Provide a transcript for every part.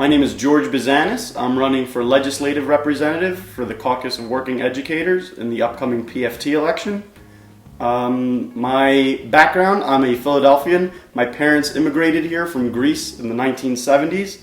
My name is George Bezanis. I'm running for legislative representative for the Caucus of Working Educators in the upcoming PFT election. My background, I'm a Philadelphian. My parents immigrated here from Greece in the 1970s.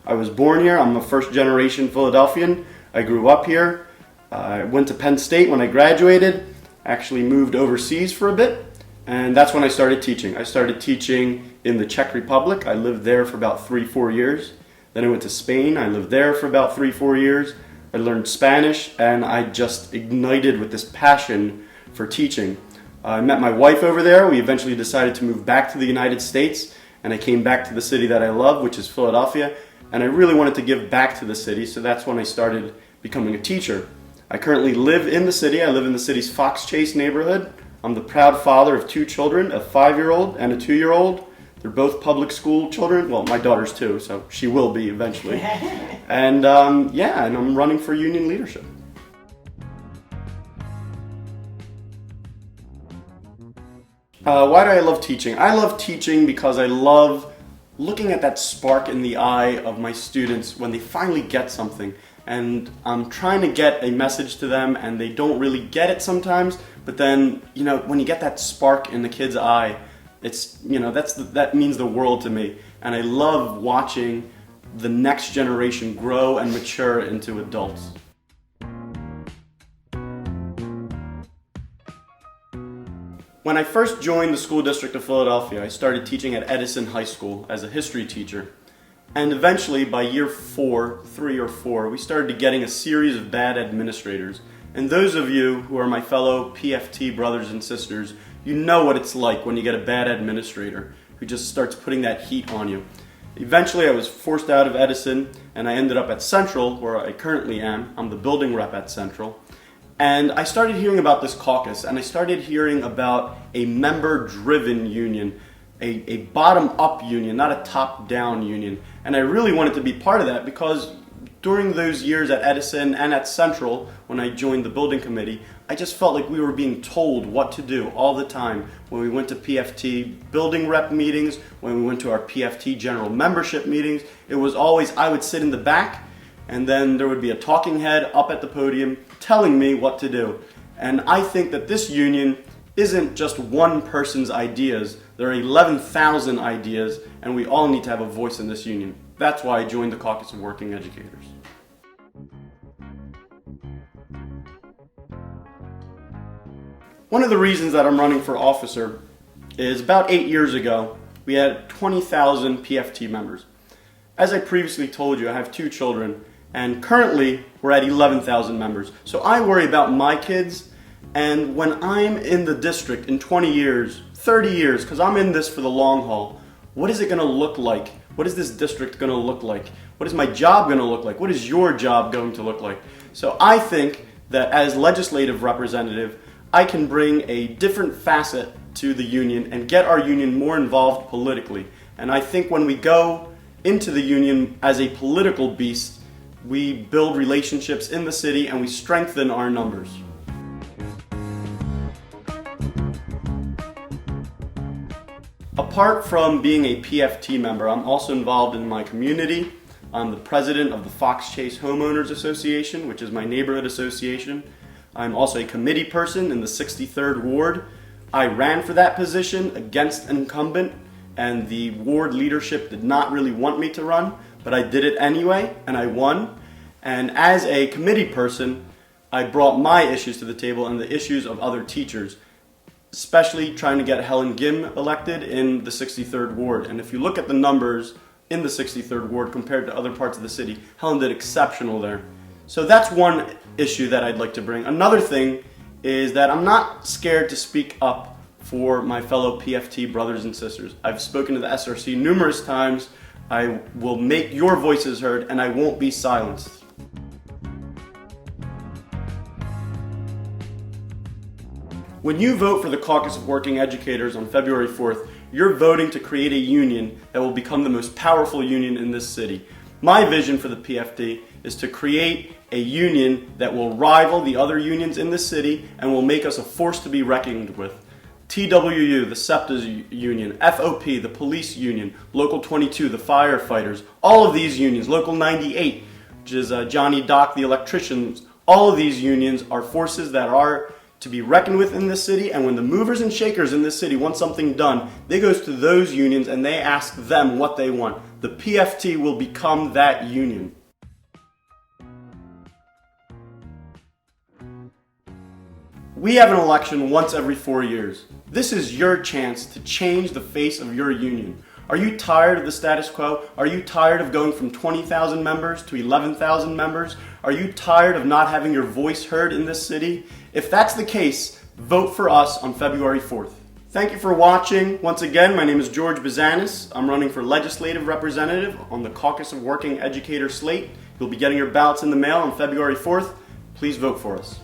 I was born here. I'm a first-generation Philadelphian. I grew up here. I went to Penn State when I graduated. Actually moved overseas for a bit, and that's when I started teaching. I started teaching in the Czech Republic. I lived there for about 3-4 years. Then I went to Spain. I lived there for about 3-4 years. I learned Spanish, and I just ignited with this passion for teaching. I met my wife over there. We eventually decided to move back to the United States, and I came back to the city that I love, which is Philadelphia, and I really wanted to give back to the city, so that's when I started becoming a teacher. I currently live in the city. I live in the city's Fox Chase neighborhood. I'm the proud father of 2 children, a 5-year-old and a 2-year-old. They're both public school children. Well, my daughter's 2, so she will be eventually. And and I'm running for union leadership. Why do I love teaching? I love teaching because I love looking at that spark in the eye of my students when they finally get something. And I'm trying to get a message to them and they don't really get it sometimes, but then, when you get that spark in the kid's eye, that means the world to me. And I love watching the next generation grow and mature into adults. When I first joined the School District of Philadelphia, I started teaching at Edison High School as a history teacher. And eventually, by year 3 or 4, we started getting a series of bad administrators. And those of you who are my fellow PFT brothers and sisters, you know what it's like when you get a bad administrator who just starts putting that heat on you. Eventually, I was forced out of Edison, and I ended up at Central, where I currently am. I'm the building rep at Central. And I started hearing about this caucus, and I started hearing about a member-driven union, a bottom-up union, not a top-down union. And I really wanted to be part of that because during those years at Edison and at Central, when I joined the building committee, I just felt like we were being told what to do all the time. When we went to PFT building rep meetings, when we went to our PFT general membership meetings, it was always I would sit in the back, and then there would be a talking head up at the podium telling me what to do. And I think that this union isn't just one person's ideas. There are 11,000 ideas, and we all need to have a voice in this union. That's why I joined the Caucus of Working Educators. One of the reasons that I'm running for officer is about 8 years ago, we had 20,000 PFT members. As I previously told you, I have 2 children, and currently we're at 11,000 members. So I worry about my kids, and when I'm in the district in 20 years, 30 years, because I'm in this for the long haul, what is it going to look like? What is this district going to look like? What is my job going to look like? What is your job going to look like? So I think that as legislative representative, I can bring a different facet to the union and get our union more involved politically. And I think when we go into the union as a political beast, we build relationships in the city and we strengthen our numbers. Apart from being a PFT member, I'm also involved in my community. I'm the president of the Fox Chase Homeowners Association, which is my neighborhood association. I'm also a committee person in the 63rd Ward. I ran for that position against an incumbent, and the ward leadership did not really want me to run, but I did it anyway, and I won. And as a committee person, I brought my issues to the table and the issues of other teachers, especially trying to get Helen Gim elected in the 63rd Ward. And if you look at the numbers in the 63rd Ward compared to other parts of the city, Helen did exceptional there. So that's one issue that I'd like to bring. Another thing is that I'm not scared to speak up for my fellow PFT brothers and sisters. I've spoken to the SRC numerous times. I will make your voices heard, and I won't be silenced. When you vote for the Caucus of Working Educators on February 4th, you're voting to create a union that will become the most powerful union in this city. My vision for the PFD is to create a union that will rival the other unions in this city and will make us a force to be reckoned with. TWU, the SEPTA's union, FOP, the police union, Local 22, the firefighters, all of these unions, Local 98, which is Johnny Doc, the electricians, all of these unions are forces that are to be reckoned with in this city, and when the movers and shakers in this city want something done, they go to those unions and they ask them what they want. The PFT will become that union. We have an election once every 4 years. This is your chance to change the face of your union. Are you tired of the status quo? Are you tired of going from 20,000 members to 11,000 members? Are you tired of not having your voice heard in this city? If that's the case, vote for us on February 4th. Thank you for watching. Once again, my name is George Bezanis. I'm running for legislative representative on the Caucus of Working Educators slate. You'll be getting your ballots in the mail on February 4th. Please vote for us.